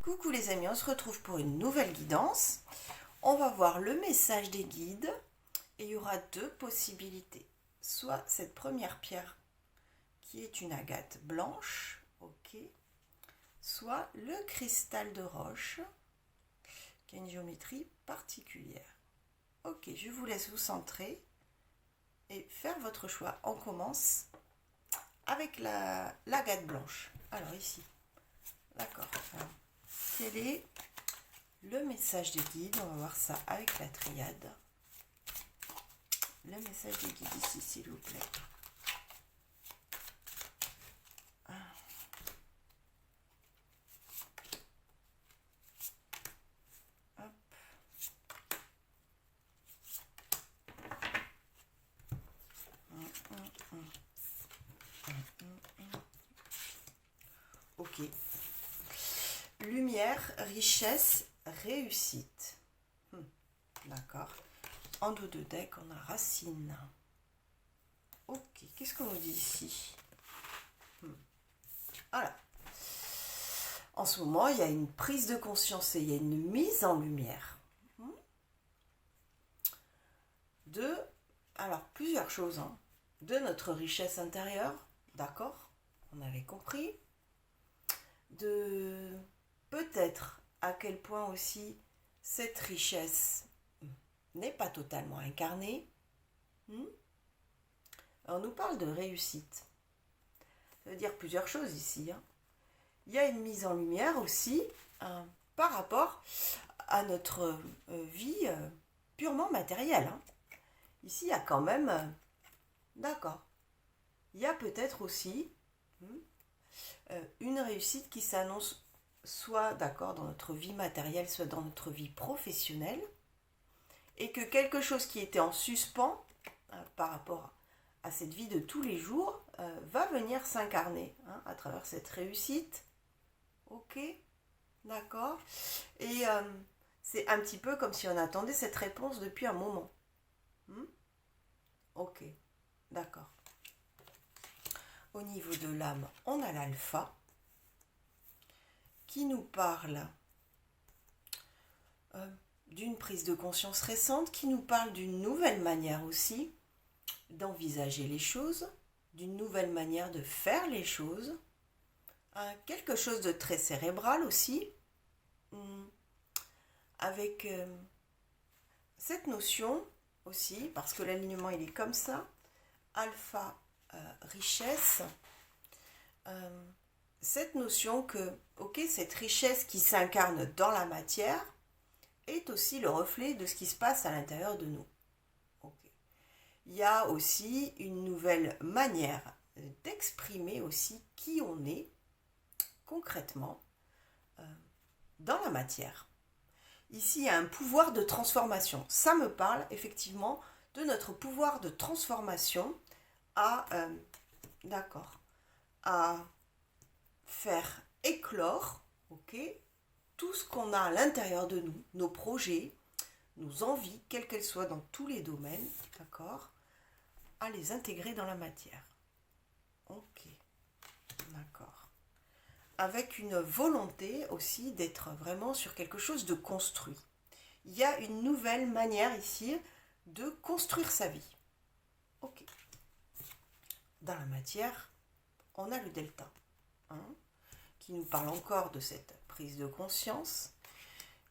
Coucou les amis, on se retrouve pour une nouvelle guidance. On va voir le message des guides et il y aura deux possibilités. Soit cette première pierre qui est une agate blanche, ok, soit le cristal de roche qui a une géométrie particulière. Ok, je vous laisse vous centrer et faire votre choix. On commence avec l'agate blanche. Alors ici, d'accord. Quel est le message des guides? On va voir ça avec la triade. Le message des guides ici, s'il vous plaît. Hop. Ok. Lumière, richesse, réussite. D'accord. En dos de deck, on a racine. Ok. Qu'est-ce qu'on nous dit ici? Voilà. En ce moment, il y a une prise de conscience et il y a une mise en lumière. Alors, plusieurs choses. De notre richesse intérieure, d'accord? On avait compris. De peut-être à quel point aussi cette richesse n'est pas totalement incarnée. On nous parle de réussite. Ça veut dire plusieurs choses ici. Il y a une mise en lumière aussi par rapport à notre vie purement matérielle. Ici, il y a quand même... d'accord. Il y a peut-être aussi une réussite qui s'annonce soit d'accord dans notre vie matérielle, soit dans notre vie professionnelle, et que quelque chose qui était en suspens par rapport à cette vie de tous les jours va venir s'incarner à travers cette réussite. Ok, d'accord. Et c'est un petit peu comme si on attendait cette réponse depuis un moment. Ok, d'accord. Au niveau de l'âme, on a l'alpha qui nous parle d'une prise de conscience récente, qui nous parle d'une nouvelle manière aussi d'envisager les choses, d'une nouvelle manière de faire les choses, quelque chose de très cérébral aussi, avec cette notion aussi, parce que l'alignement il est comme ça, alpha, richesse, cette notion que, ok, cette richesse qui s'incarne dans la matière est aussi le reflet de ce qui se passe à l'intérieur de nous. Okay. Il y a aussi une nouvelle manière d'exprimer aussi qui on est concrètement dans la matière. Ici, il y a un pouvoir de transformation. Ça me parle effectivement de notre pouvoir de transformation à faire éclore, ok, tout ce qu'on a à l'intérieur de nous, nos projets, nos envies, quelles qu'elles soient dans tous les domaines, d'accord, à les intégrer dans la matière. Ok, d'accord. Avec une volonté aussi d'être vraiment sur quelque chose de construit. Il y a une nouvelle manière ici de construire sa vie. Ok. Dans la matière, on a le delta, qui nous parle encore de cette prise de conscience,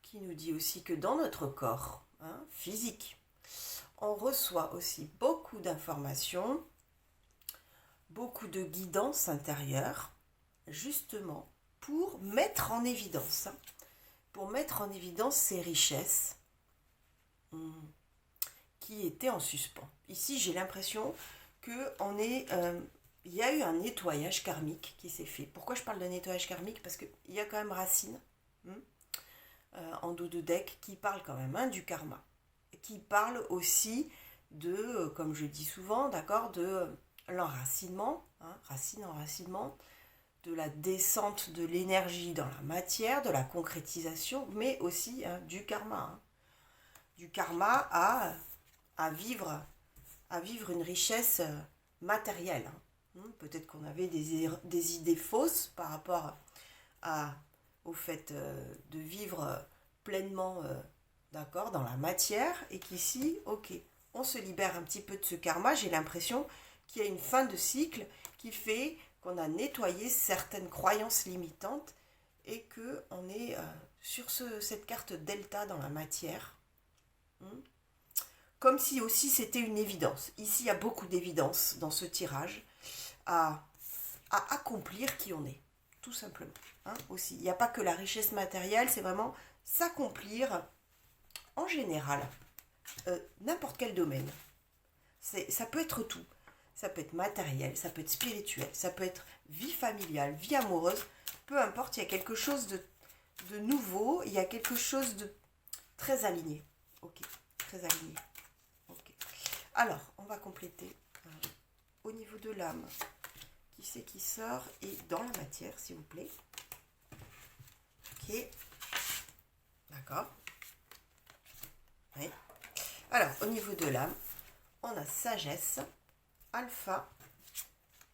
qui nous dit aussi que dans notre corps physique, on reçoit aussi beaucoup d'informations, beaucoup de guidance intérieure, justement pour mettre en évidence, ces richesses qui étaient en suspens. Ici, j'ai l'impression qu'on est... il y a eu un nettoyage karmique qui s'est fait. Pourquoi je parle de nettoyage karmique? Parce qu'il y a quand même racine en dos de deck qui parle quand même du karma. Qui parle aussi de, comme je dis souvent, d'accord, de l'enracinement, enracinement, de la descente de l'énergie dans la matière, de la concrétisation, mais aussi du karma. Du karma à vivre une richesse matérielle. Peut-être qu'on avait des idées fausses par rapport à au fait de vivre pleinement, d'accord, dans la matière, et qu'ici, ok, on se libère un petit peu de ce karma. J'ai l'impression qu'il y a une fin de cycle qui fait qu'on a nettoyé certaines croyances limitantes et qu'on est sur cette carte delta dans la matière. Comme si aussi c'était une évidence. Ici, il y a beaucoup d'évidence dans ce tirage à accomplir qui on est, tout simplement. Aussi, il n'y a pas que la richesse matérielle, c'est vraiment s'accomplir en général, n'importe quel domaine. Ça peut être tout. Ça peut être matériel, ça peut être spirituel, ça peut être vie familiale, vie amoureuse. Peu importe, il y a quelque chose de nouveau, il y a quelque chose de très aligné. Ok, très aligné. Ok. Alors, on va compléter au niveau de l'âme. Qui c'est qui sort et dans la matière, s'il vous plaît. Ok. D'accord. Oui. Alors, au niveau de l'âme, on a sagesse, alpha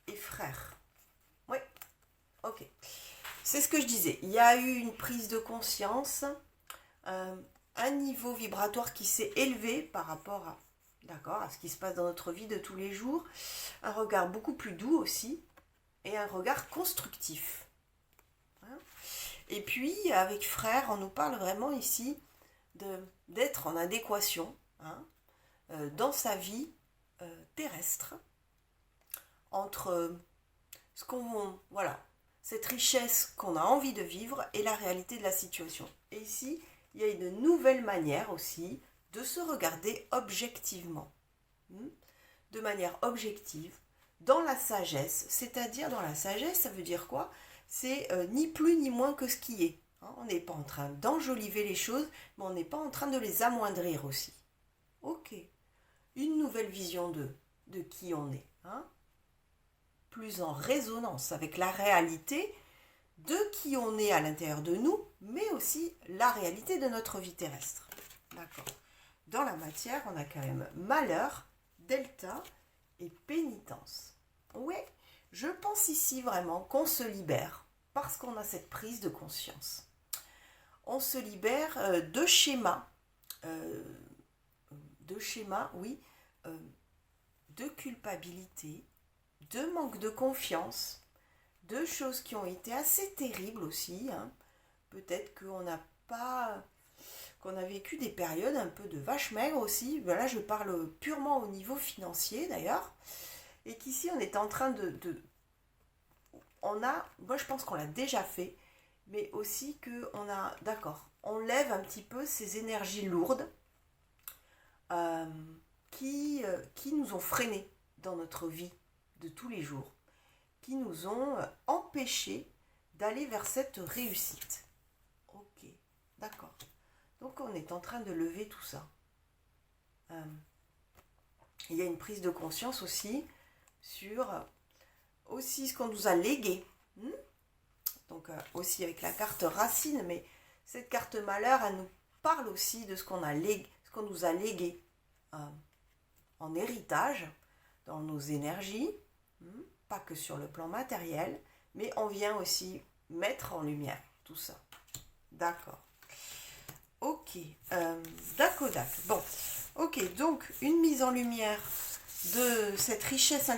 et frère. Oui. Ok. C'est ce que je disais. Il y a eu une prise de conscience, un niveau vibratoire qui s'est élevé par rapport à ce qui se passe dans notre vie de tous les jours. Un regard beaucoup plus doux aussi et un regard constructif. Et puis, avec frère, on nous parle vraiment ici d'être en adéquation dans sa vie terrestre entre cette richesse qu'on a envie de vivre et la réalité de la situation. Et ici, il y a une nouvelle manière aussi de se regarder objectivement, de manière objective, dans la sagesse. C'est-à-dire, dans la sagesse, ça veut dire quoi ? C'est ni plus ni moins que ce qui est. On n'est pas en train d'enjoliver les choses, mais on n'est pas en train de les amoindrir aussi. Ok, une nouvelle vision de qui on est. Plus en résonance avec la réalité de qui on est à l'intérieur de nous, mais aussi la réalité de notre vie terrestre. D'accord. Dans la matière, on a quand même malheur, delta et pénitence. Oui, je pense ici vraiment qu'on se libère parce qu'on a cette prise de conscience. On se libère de schémas, de culpabilité, de manque de confiance, de choses qui ont été assez terribles aussi. Peut-être qu'on a vécu des périodes un peu de vache maigre aussi. Là, je parle purement au niveau financier d'ailleurs. Et qu'ici, on est en train moi je pense qu'on l'a déjà fait, mais aussi on lève un petit peu ces énergies lourdes qui nous ont freinés dans notre vie de tous les jours, qui nous ont empêchés d'aller vers cette réussite. Ok, d'accord. Donc on est en train de lever tout ça. Il y a une prise de conscience aussi sur aussi ce qu'on nous a légué. Donc aussi avec la carte racine, mais cette carte malheur, elle nous parle aussi de ce qu'on nous a légué en héritage dans nos énergies, pas que sur le plan matériel, mais on vient aussi mettre en lumière tout ça. D'accord. Ok. D'accord. Bon. Ok, donc une mise en lumière de cette richesse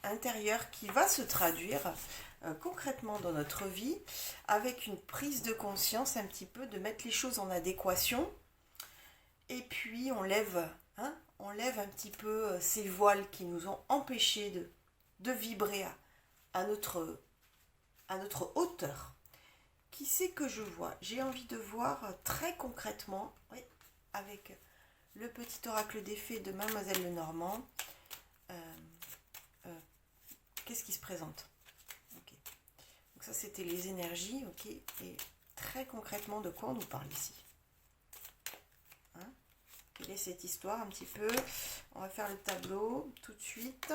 intérieure qui va se traduire concrètement dans notre vie avec une prise de conscience un petit peu de mettre les choses en adéquation et puis on lève un petit peu ces voiles qui nous ont empêchés de vibrer à notre hauteur. Qui c'est que je vois ? J'ai envie de voir très concrètement, avec le petit oracle des fées de Mademoiselle Lenormand. Qu'est-ce qui se présente ? Okay. Donc ça, c'était les énergies, ok. Et très concrètement, de quoi on nous parle ici ? Quelle est cette histoire un petit peu ? On va faire le tableau tout de suite,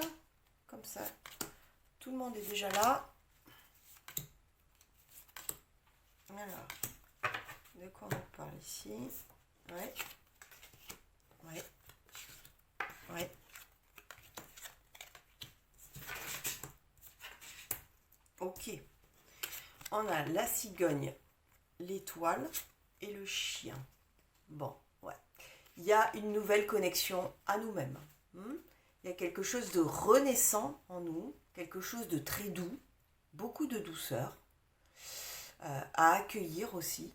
comme ça. Tout le monde est déjà là. Alors, de quoi on nous parle ici ? Ouais. Ok. On a la cigogne l'étoile et le chien. Bon, ouais. Il y a une nouvelle connexion à nous-mêmes. Il y a quelque chose de renaissant en nous, quelque chose de très doux, beaucoup de douceur, à accueillir aussi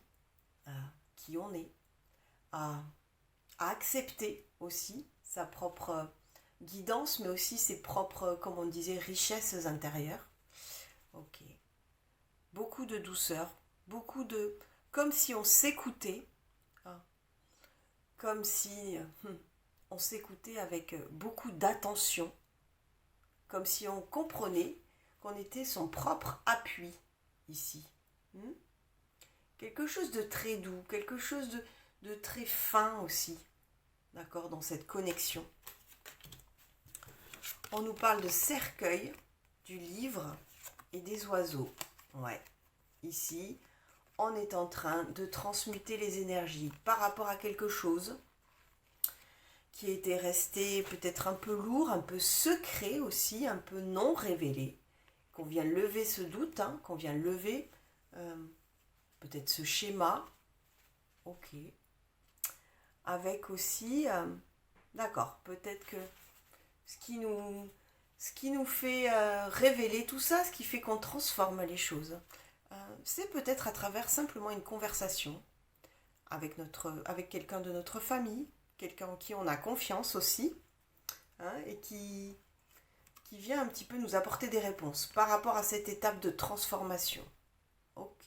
qui on est, à accepter aussi sa propre guidance, mais aussi ses propres, comme on disait, richesses intérieures. Ok. Beaucoup de douceur, beaucoup de... Comme si on s'écoutait, comme si on s'écoutait avec beaucoup d'attention, comme si on comprenait qu'on était son propre appui ici. Quelque chose de très doux, quelque chose de très fin aussi, d'accord, dans cette connexion. On nous parle de cercueil, du livre et des oiseaux. Ouais, ici, on est en train de transmuter les énergies par rapport à quelque chose qui était resté peut-être un peu lourd, un peu secret aussi, un peu non révélé, qu'on vient lever ce doute, qu'on vient lever peut-être ce schéma, ok, avec aussi, d'accord, peut-être que ce qui nous fait révéler tout ça, ce qui fait qu'on transforme les choses, c'est peut-être à travers simplement une conversation avec quelqu'un de notre famille, quelqu'un en qui on a confiance aussi, et qui vient un petit peu nous apporter des réponses par rapport à cette étape de transformation. Ok,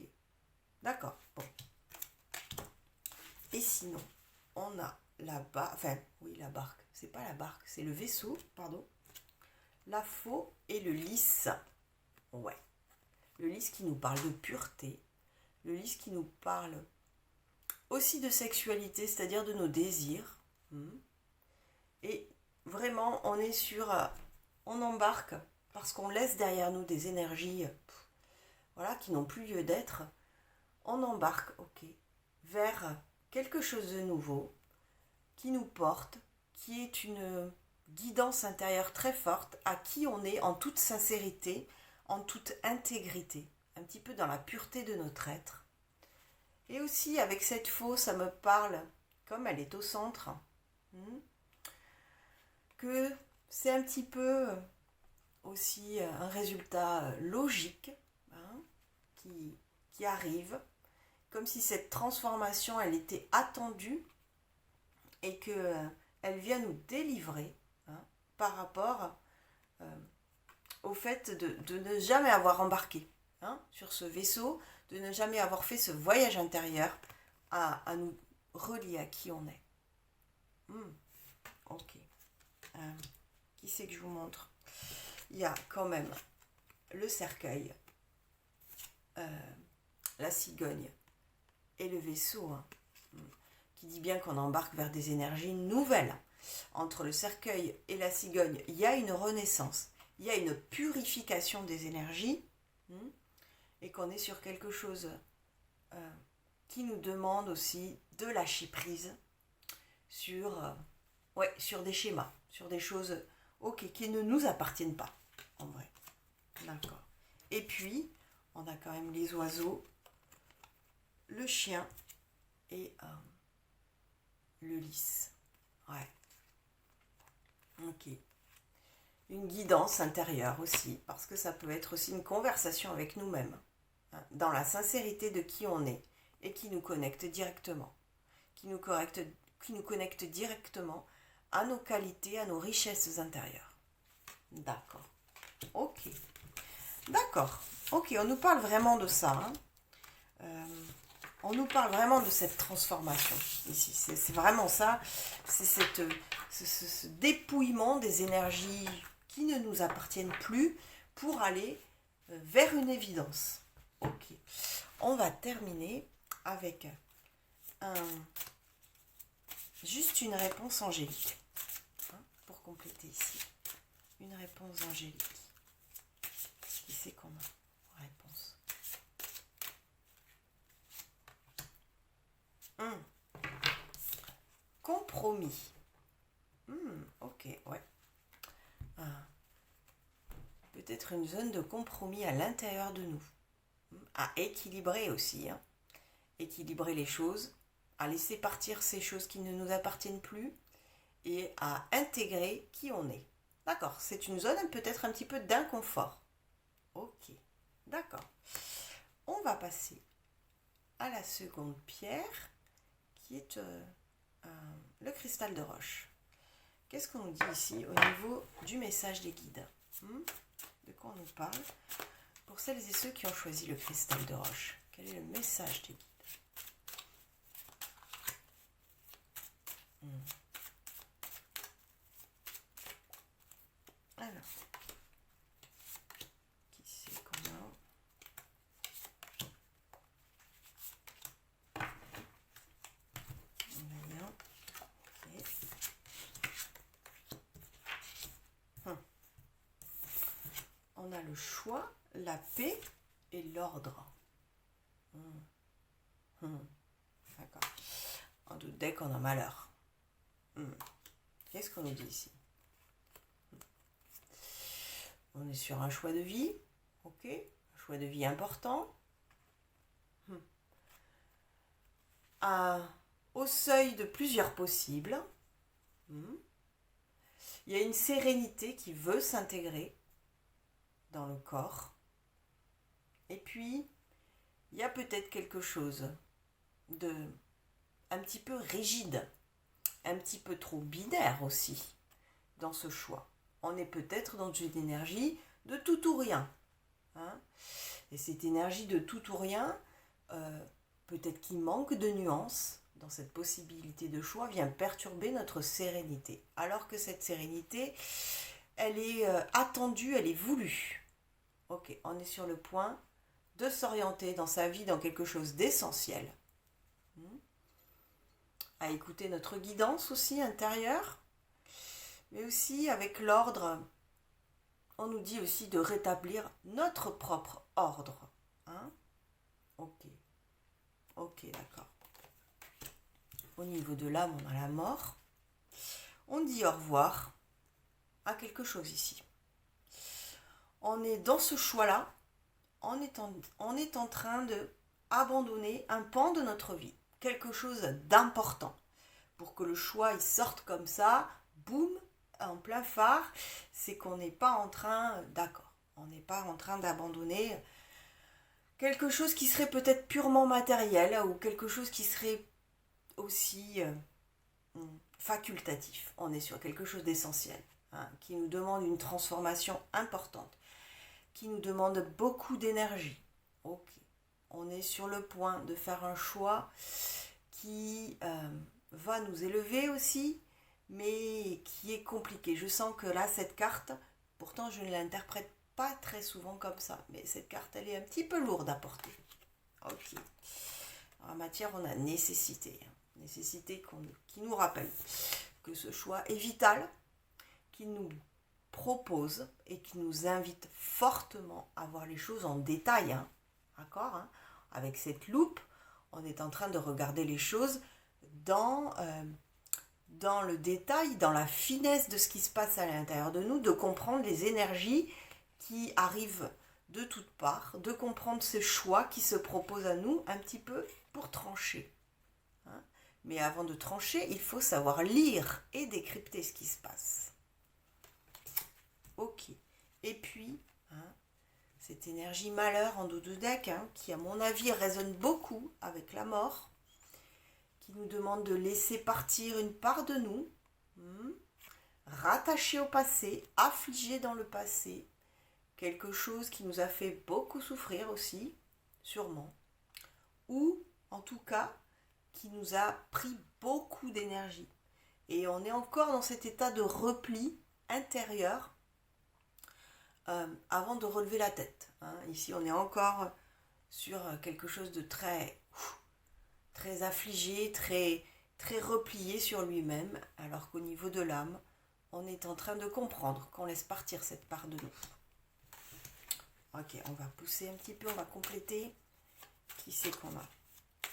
d'accord, bon. Et sinon, on a la barque, c'est pas la barque, c'est le vaisseau, pardon. La faux et le lys. Ouais. Le lys qui nous parle de pureté. Le lys qui nous parle aussi de sexualité, c'est-à-dire de nos désirs. Et vraiment, on est on embarque parce qu'on laisse derrière nous des énergies qui n'ont plus lieu d'être. On embarque, ok, vers quelque chose de nouveau qui nous porte, qui est une guidance intérieure très forte, à qui on est en toute sincérité, en toute intégrité, un petit peu dans la pureté de notre être. Et aussi avec cette faux, ça me parle, comme elle est au centre, que c'est un petit peu aussi un résultat logique qui arrive, comme si cette transformation, elle était attendue et qu'elle vient nous délivrer par rapport au fait de ne jamais avoir embarqué sur ce vaisseau, de ne jamais avoir fait ce voyage intérieur à nous relier à qui on est. Ok. Qui c'est que je vous montre? Il y a quand même le cercueil, la cigogne et le vaisseau, qui dit bien qu'on embarque vers des énergies nouvelles. Entre le cercueil et la cigogne, il y a une renaissance, il y a une purification des énergies, et qu'on est sur quelque chose qui nous demande aussi de lâcher prise sur des schémas, sur des choses qui ne nous appartiennent pas, en vrai. D'accord. Et puis, on a quand même les oiseaux, le chien et le lys. Ouais. Ok. Une guidance intérieure aussi, parce que ça peut être aussi une conversation avec nous-mêmes, dans la sincérité de qui on est, et qui nous connecte directement, qui nous connecte directement à nos qualités, à nos richesses intérieures. D'accord. Ok. D'accord. Ok, on nous parle vraiment de ça. On nous parle vraiment de cette transformation ici. C'est vraiment ça. C'est ce dépouillement des énergies qui ne nous appartiennent plus pour aller vers une évidence. Ok. On va terminer avec juste une réponse angélique. Pour compléter ici. Une réponse angélique. Qui c'est qu'on a réponse? Compromis. Ok, ouais. Peut-être une zone de compromis à l'intérieur de nous. À équilibrer aussi. équilibrer les choses, à laisser partir ces choses qui ne nous appartiennent plus et à intégrer qui on est. D'accord, c'est une zone peut-être un petit peu d'inconfort. Ok, d'accord. On va passer à la seconde pierre qui est le cristal de roche. Qu'est-ce qu'on nous dit ici au niveau du message des guides? De quoi on nous parle? Pour celles et ceux qui ont choisi le cristal de roche, quel est le message des guides? Alors, qui c'est qu'on a? On a le choix, la paix et l'ordre. D'accord. En doute dès qu'on a malheur. Qu'est-ce qu'on nous dit ici? On est sur un choix de vie. Ok. Un choix de vie important. Au seuil de plusieurs possibles. Il y a une sérénité qui veut s'intégrer dans le corps. Et puis, il y a peut-être quelque chose de un petit peu rigide, un petit peu trop binaire aussi dans ce choix. On est peut-être dans une énergie de tout ou rien. Et cette énergie de tout ou rien, peut-être qu'il manque de nuances dans cette possibilité de choix, vient perturber notre sérénité. Alors que cette sérénité, elle est attendue, elle est voulue. Ok, on est sur le point de s'orienter dans sa vie dans quelque chose d'essentiel. À écouter notre guidance aussi intérieure, mais aussi avec l'ordre, on nous dit aussi de rétablir notre propre ordre. Ok, d'accord. Au niveau de l'âme, on a la mort. On dit au revoir à quelque chose ici. On est dans ce choix-là, on est en train de abandonner un pan de notre vie, quelque chose d'important. Pour que le choix il sorte comme ça, boum, en plein phare, c'est qu'on n'est pas en train, d'accord, on n'est pas en train d'abandonner quelque chose qui serait peut-être purement matériel ou quelque chose qui serait aussi facultatif. On est sur quelque chose d'essentiel, qui nous demande une transformation importante, qui nous demande beaucoup d'énergie. Ok, on est sur le point de faire un choix qui va nous élever aussi, mais qui est compliqué. Je sens que là, cette carte, pourtant je ne l'interprète pas très souvent comme ça, mais cette carte, elle est un petit peu lourde à porter. Ok. En matière, on a nécessité. Nécessité qui nous rappelle que ce choix est vital, qui nous propose et qui nous invite fortement à voir les choses en détail. D'accord, avec cette loupe, on est en train de regarder les choses dans le détail, dans la finesse de ce qui se passe à l'intérieur de nous, de comprendre les énergies qui arrivent de toutes parts, de comprendre ces choix qui se proposent à nous un petit peu pour trancher. Mais avant de trancher, il faut savoir lire et décrypter ce qui se passe. Ok. Et puis, cette énergie malheur en dos de deck, qui à mon avis résonne beaucoup avec la mort, qui nous demande de laisser partir une part de nous, rattachée au passé, affligée dans le passé, quelque chose qui nous a fait beaucoup souffrir aussi, sûrement, ou en tout cas qui nous a pris beaucoup d'énergie. Et on est encore dans cet état de repli intérieur avant de relever la tête. Ici, on est encore sur quelque chose de très affligé, très replié sur lui-même, alors qu'au niveau de l'âme, on est en train de comprendre qu'on laisse partir cette part de nous. Ok, on va pousser un petit peu, on va compléter. Qui c'est qu'on a?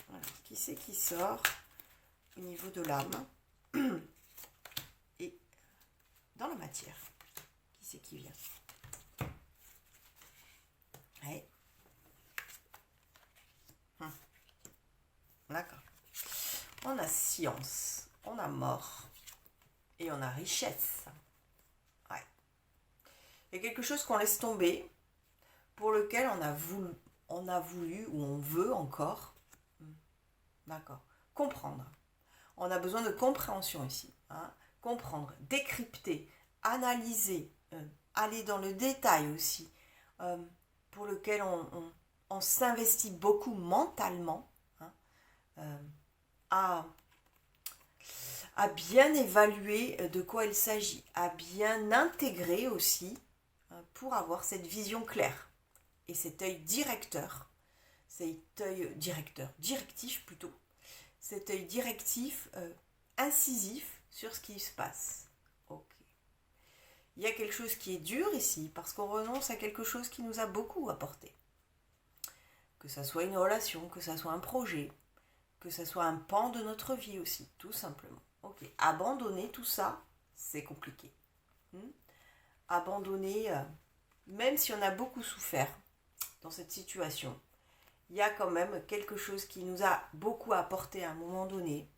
Voilà. Qui c'est qui sort au niveau de l'âme et dans la matière? Qui c'est qui vient? Ouais. On a science, on a mort et on a richesse. Ouais. Il y a quelque chose qu'on laisse tomber, pour lequel on a voulu ou on veut encore, d'accord, comprendre. On a besoin de compréhension ici. Hein. Comprendre, décrypter, analyser, aller dans le détail aussi, pour lequel on s'investit beaucoup mentalement, hein, à bien évaluer de quoi il s'agit, à bien intégrer aussi, pour avoir cette vision claire et cet œil directeur, directif plutôt, cet œil directif, incisif sur ce qui se passe. Ok. Il y a quelque chose qui est dur ici, parce qu'on renonce à quelque chose qui nous a beaucoup apporté. Que ça soit une relation, que ça soit un projet, que ça soit un pan de notre vie aussi, tout simplement. Ok. Abandonner tout ça, c'est compliqué. Abandonner, même si on a beaucoup souffert dans cette situation, il y a quand même quelque chose qui nous a beaucoup apporté à un moment donné,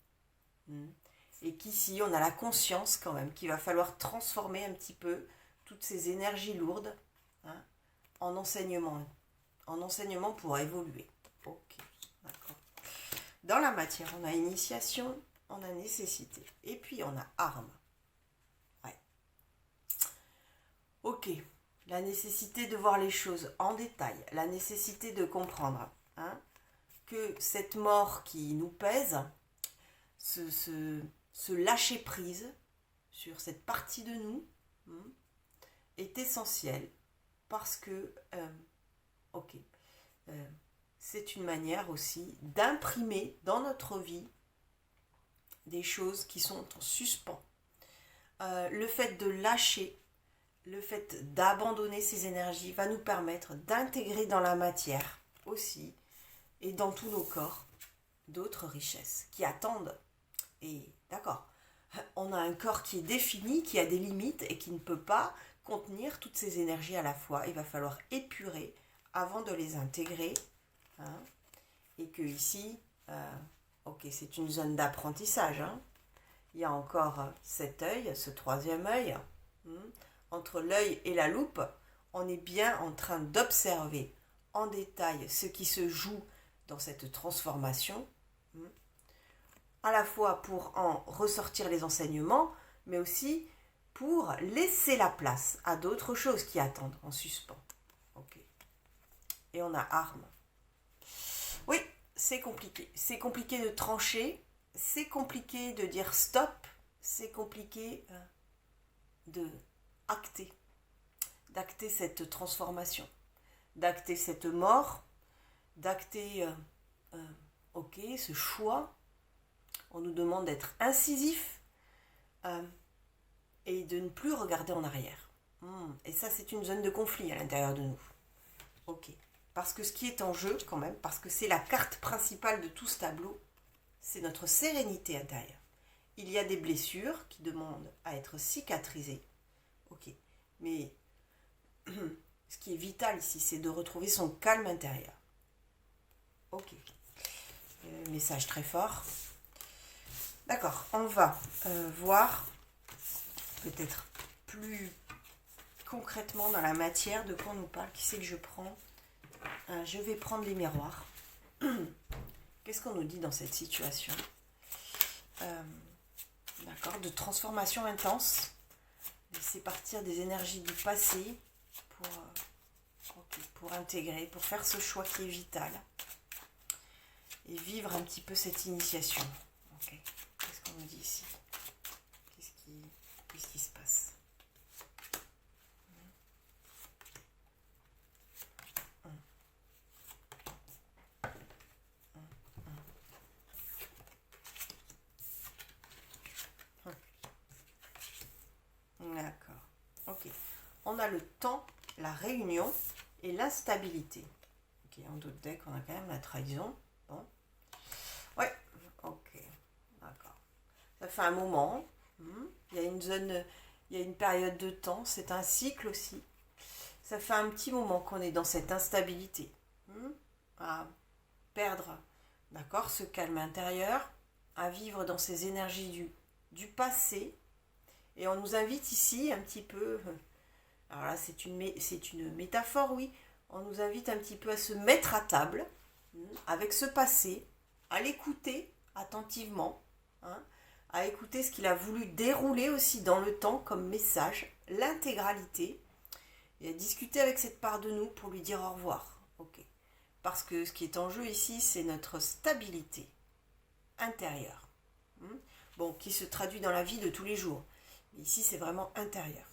et qu'ici on a la conscience quand même qu'il va falloir transformer un petit peu toutes ces énergies lourdes, hein, en enseignement pour évoluer. Ok, d'accord. Dans la matière, on a initiation, on a nécessité, et puis on a arme. Ouais. Ok. La nécessité de voir les choses en détail, la nécessité de comprendre, hein, que cette mort qui nous pèse, ce lâcher prise sur cette partie de nous, est essentiel parce que c'est une manière aussi d'imprimer dans notre vie des choses qui sont en suspens. Le fait de lâcher, le fait d'abandonner ces énergies va nous permettre d'intégrer dans la matière aussi et dans tous nos corps d'autres richesses qui attendent. Et d'accord, on a un corps qui est défini, qui a des limites et qui ne peut pas contenir toutes ces énergies à la fois. Il va falloir épurer avant de les intégrer. Hein, et que ici, c'est une zone d'apprentissage. Hein. Il y a encore cet œil, ce troisième œil. Entre l'œil et la loupe, on est bien en train d'observer en détail ce qui se joue dans cette transformation, à la fois pour en ressortir les enseignements, mais aussi pour laisser la place à d'autres choses qui attendent en suspens. Ok. Et on a arme. Oui, c'est compliqué. C'est compliqué de trancher, c'est compliqué de dire stop, c'est compliqué d'acter cette transformation, d'acter cette mort, d'acter ce choix. On nous demande d'être incisif et de ne plus regarder en arrière. Et ça, c'est une zone de conflit à l'intérieur de nous. Ok. Parce que ce qui est en jeu, quand même, parce que c'est la carte principale de tout ce tableau, c'est notre sérénité intérieure. Il y a des blessures qui demandent à être cicatrisées. Ok. Mais ce qui est vital ici, c'est de retrouver son calme intérieur. Ok. Message très fort. D'accord, on va voir peut-être plus concrètement dans la matière de quoi on nous parle. Qui c'est que je prends ? Je vais prendre les miroirs. Qu'est-ce qu'on nous dit dans cette situation ? D'accord, de transformation intense. Laisser partir des énergies du passé pour intégrer, pour faire ce choix qui est vital. Et vivre un petit peu cette initiation. Ok. Qu'est-ce qu'on nous dit ici ? Qu'est-ce qui se passe ? D'accord. Ok. On a le temps, la réunion et l'instabilité. Ok, en d'autres decks, on a quand même la trahison. Bon. Ouais. Ok. D'accord. Ça fait un moment. Il y a une zone, il y a une période de temps. C'est un cycle aussi. Ça fait un petit moment qu'on est dans cette instabilité. À perdre, d'accord, ce calme intérieur. à vivre dans ces énergies du passé. Et on nous invite ici un petit peu, alors là c'est une métaphore, oui, on nous invite un petit peu à se mettre à table avec ce passé, à l'écouter attentivement, hein, à écouter ce qu'il a voulu dérouler aussi dans le temps comme message, l'intégralité, et à discuter avec cette part de nous pour lui dire au revoir. Ok. Parce que ce qui est en jeu ici, c'est notre stabilité intérieure. Bon, qui se traduit dans la vie de tous les jours. Mais ici, c'est vraiment intérieur.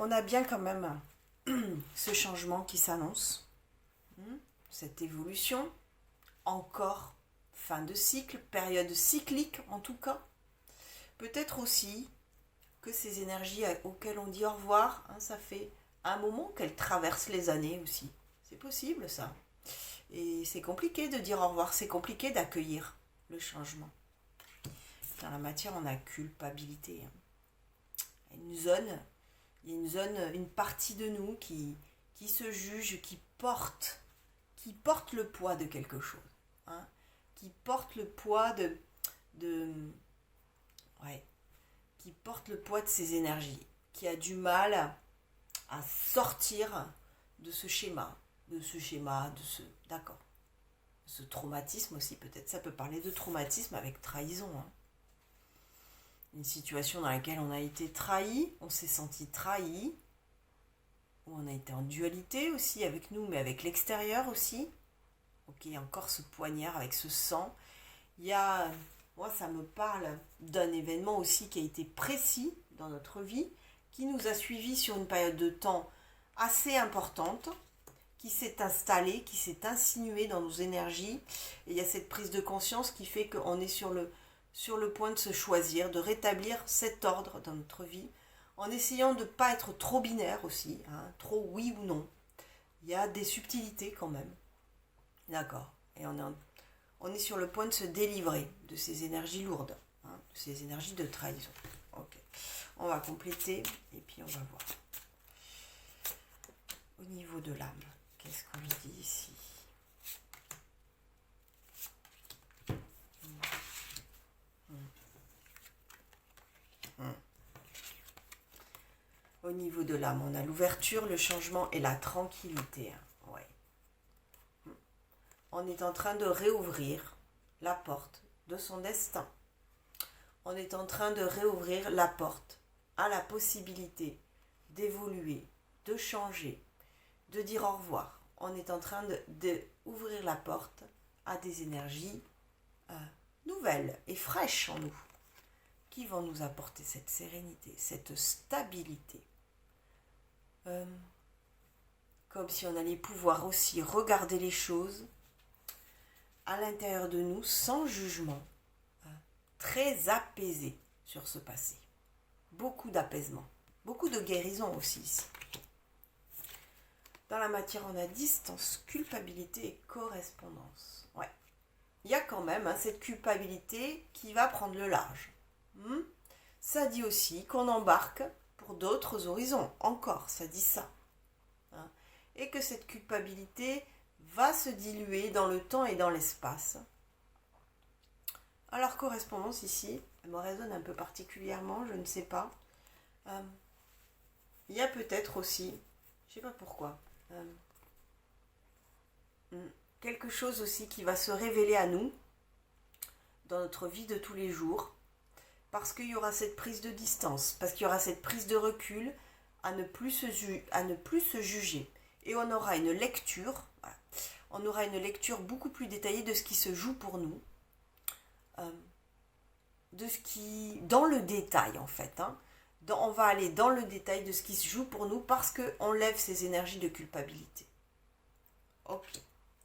On a bien quand même ce changement qui s'annonce, cette évolution, encore fin de cycle, période cyclique en tout cas. Peut-être aussi que ces énergies auxquelles on dit au revoir, ça fait un moment qu'elles traversent les années aussi. C'est possible ça. Et c'est compliqué de dire au revoir, c'est compliqué d'accueillir le changement. Dans la matière, on a culpabilité. Il y a une partie de nous qui se juge, qui porte le poids de quelque chose. Qui porte le poids qui porte le poids de ses énergies, qui a du mal à sortir de ce schéma, d'accord. Ce traumatisme aussi, peut-être, ça peut parler de traumatisme avec trahison. Une situation dans laquelle on a été trahi, on s'est senti trahi, où on a été en dualité aussi avec nous, mais avec l'extérieur aussi. Ok, encore ce poignard avec ce sang. Moi ça me parle d'un événement aussi qui a été précis dans notre vie, qui nous a suivis sur une période de temps assez importante, qui s'est installé, qui s'est insinué dans nos énergies. Et il y a cette prise de conscience qui fait qu'on est sur le point de se choisir, de rétablir cet ordre dans notre vie, en essayant de ne pas être trop binaire aussi, trop oui ou non. Il y a des subtilités quand même. D'accord. Et on est sur le point de se délivrer de ces énergies lourdes, de ces énergies de trahison. Ok. On va compléter et puis on va voir. Au niveau de l'âme, qu'est-ce qu'on lui dit ici ? Au niveau de l'âme, on a l'ouverture, le changement et la tranquillité. Ouais. On est en train de réouvrir la porte de son destin. On est en train de réouvrir la porte à la possibilité d'évoluer, de changer, de dire au revoir. On est en train d'ouvrir la porte à des énergies nouvelles et fraîches en nous, qui vont nous apporter cette sérénité, cette stabilité. Comme si on allait pouvoir aussi regarder les choses à l'intérieur de nous sans jugement, très apaisé sur ce passé. Beaucoup d'apaisement, beaucoup de guérison aussi ici. Dans la matière, on a distance, culpabilité et correspondance. Ouais. Il y a quand même cette culpabilité qui va prendre le large. Ça dit aussi qu'on embarque pour d'autres horizons. Encore, ça dit ça. Et que cette culpabilité va se diluer dans le temps et dans l'espace. Alors, correspondance ici, elle me résonne un peu particulièrement, je ne sais pas. Il y a peut-être aussi, je ne sais pas pourquoi, quelque chose aussi qui va se révéler à nous dans notre vie de tous les jours, parce qu'il y aura cette prise de distance, parce qu'il y aura cette prise de recul à ne plus se juger. Et on aura une lecture, on aura une lecture beaucoup plus détaillée de ce qui se joue pour nous, de ce qui, dans le détail en fait, on va aller dans le détail de ce qui se joue pour nous parce qu'on lève ces énergies de culpabilité. Ok,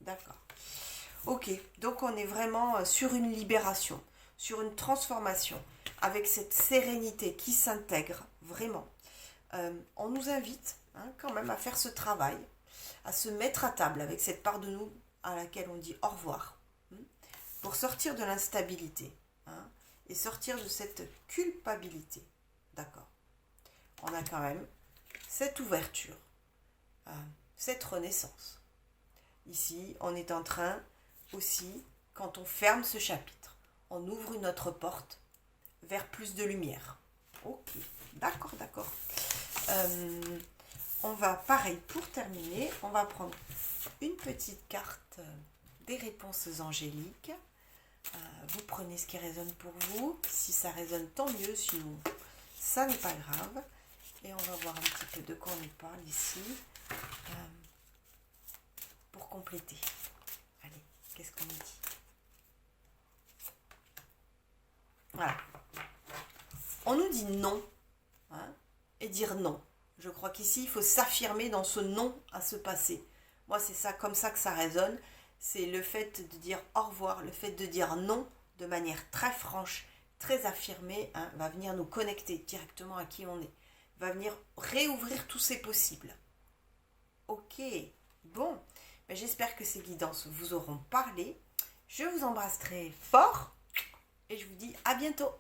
d'accord. Ok, donc on est vraiment sur une libération, sur une transformation, avec cette sérénité qui s'intègre vraiment. On nous invite quand même à faire ce travail, à se mettre à table avec cette part de nous à laquelle on dit au revoir, pour sortir de l'instabilité et sortir de cette culpabilité. D'accord. On a quand même cette ouverture, cette renaissance. Ici, on est en train aussi quand on ferme ce chapitre. On ouvre une autre porte vers plus de lumière. Ok, d'accord, d'accord. On va, pareil, pour terminer, on va prendre une petite carte des réponses angéliques. Vous prenez ce qui résonne pour vous. Si ça résonne, tant mieux, sinon ça n'est pas grave. Et on va voir un petit peu de quoi on nous parle ici pour compléter. Allez, qu'est-ce qu'on nous dit? Voilà. On nous dit non, hein, et dire non. Je crois qu'ici, il faut s'affirmer dans ce non à ce passé. Moi, c'est ça, comme ça que ça résonne. C'est le fait de dire au revoir, le fait de dire non de manière très franche, très affirmée, hein, va venir nous connecter directement à qui on est. Va venir réouvrir tous ces possibles. Ok, bon, mais j'espère que ces guidances vous auront parlé. Je vous embrasse très fort et je vous dis à bientôt.